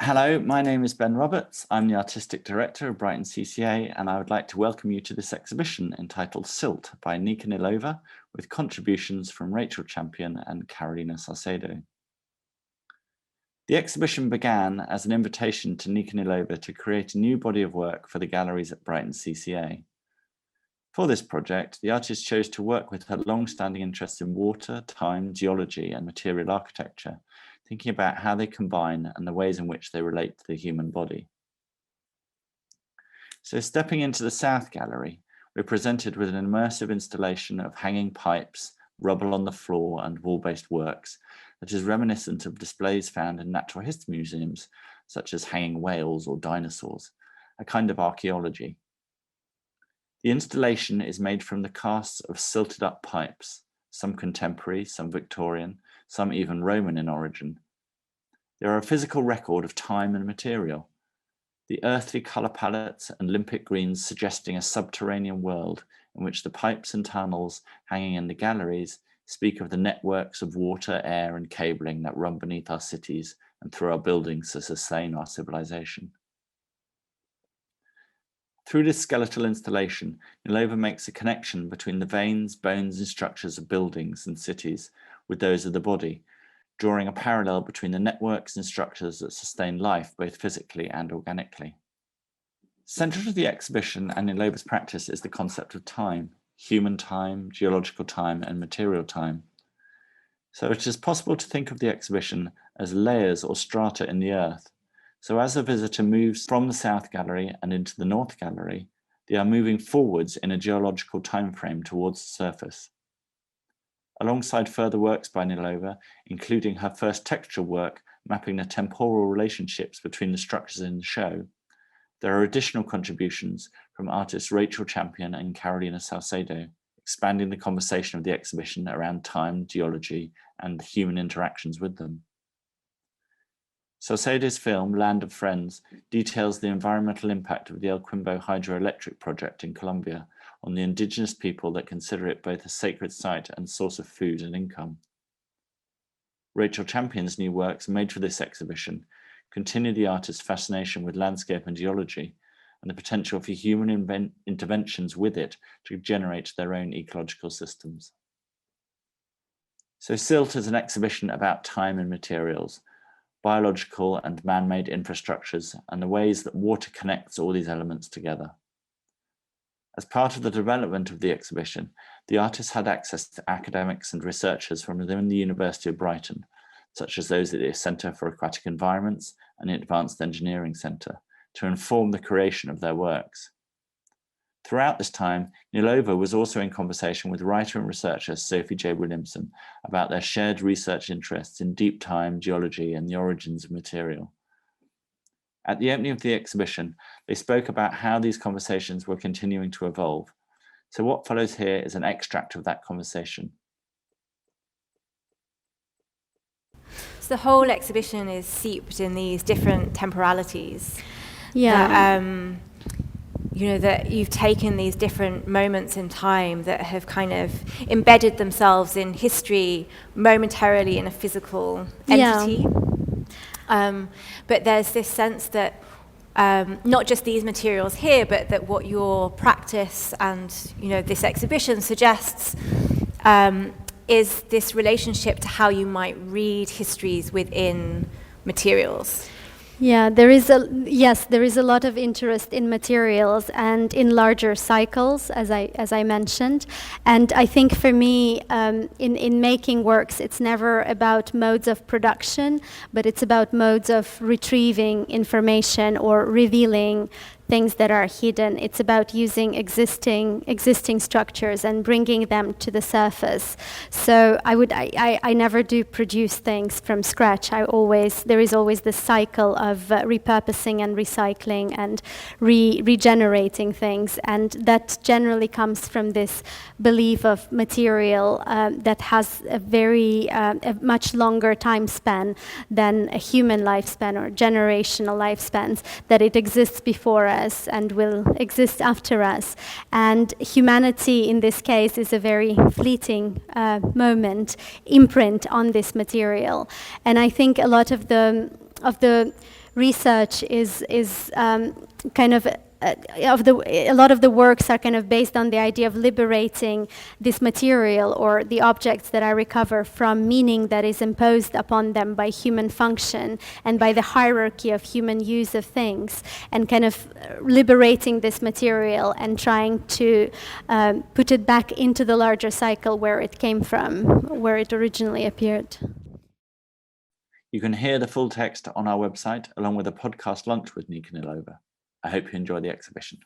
Hello, my name is Ben Roberts. I'm the Artistic Director of Brighton CCA, and I would like to welcome you to this exhibition entitled Silt by Nika Neelova, with contributions from Rachael and Caycedo. The exhibition began as an invitation to Nika Neelova to create a new body of work for the galleries at Brighton CCA. For this project, the artist chose to work with her long-standing interests in water, time, geology, and material architecture, thinking about how they combine and the ways in which they relate to the human body. So stepping into the South Gallery, we're presented with an immersive installation of hanging pipes, rubble on the floor, and wall-based works that is reminiscent of displays found in natural history museums, such as hanging whales or dinosaurs, a kind of archaeology. The installation is made from the casts of silted up pipes, some contemporary, some Victorian, some even Roman in origin. They are a physical record of time and material, the earthly colour palettes and limpid greens suggesting a subterranean world in which the pipes and tunnels hanging in the galleries speak of the networks of water, air and cabling that run beneath our cities and through our buildings to sustain our civilization. Through this skeletal installation, Neelova makes a connection between the veins, bones and structures of buildings and cities with those of the body, drawing a parallel between the networks and structures that sustain life both physically and organically. Central to the exhibition and Neelova's practice is the concept of time, human time, geological time and material time. So it is possible to think of the exhibition as layers or strata in the earth. So as a visitor moves from the South Gallery and into the North Gallery, they are moving forwards in a geological time frame towards the surface. Alongside further works by Neelova, including her first textual work mapping the temporal relationships between the structures in the show, there are additional contributions from artists Rachael and Caycedo, expanding the conversation of the exhibition around time, geology, and the human interactions with them. Caycedo's film, Land of Friends, details the environmental impact of the El Quimbo hydroelectric project in Colombia on the indigenous people that consider it both a sacred site and source of food and income. Rachael Champion's new works made for this exhibition continue the artist's fascination with landscape and geology and the potential for human interventions with it to generate their own ecological systems. So Silt is an exhibition about time and materials, biological and man-made infrastructures, and the ways that water connects all these elements together. As part of the development of the exhibition, the artist had access to academics and researchers from within the University of Brighton, such as those at the Centre for Aquatic Environments and the Advanced Engineering Centre, to inform the creation of their works. Throughout this time, Neelova was also in conversation with writer and researcher Sophie J. Williamson about their shared research interests in deep time, geology, and the origins of material. At the opening of the exhibition, they spoke about how these conversations were continuing to evolve. So what follows here is an extract of that conversation. So the whole exhibition is seeped in these different temporalities. Yeah. That you've taken these different moments in time that have kind of embedded themselves in history momentarily in a physical entity. Yeah. But there's this sense that not just these materials here, but that what your practice and this exhibition suggests is this relationship to how you might read histories within materials. Yeah, there is a lot of interest in materials and in larger cycles, as I mentioned. And I think for me, in making works, it's never about modes of production, but it's about modes of retrieving information or revealing things that are hidden. It's about using existing structures and bringing them to the surface. So I never do produce things from scratch. There is always this cycle of repurposing and recycling and regenerating things, and that generally comes from this belief of material that has a much longer time span than a human lifespan or generational lifespans, that it exists before us and will exist after us. And humanity in this case is a very fleeting imprint on this material. And I think a lot of the research is kind of a lot of the works are kind of based on the idea of liberating this material or the objects that I recover from meaning that is imposed upon them by human function and by the hierarchy of human use of things, and kind of liberating this material and trying to put it back into the larger cycle where it came from, where it originally appeared. You can hear the full text on our website along with a podcast lunch with Nika Neelova. I hope you enjoy the exhibition.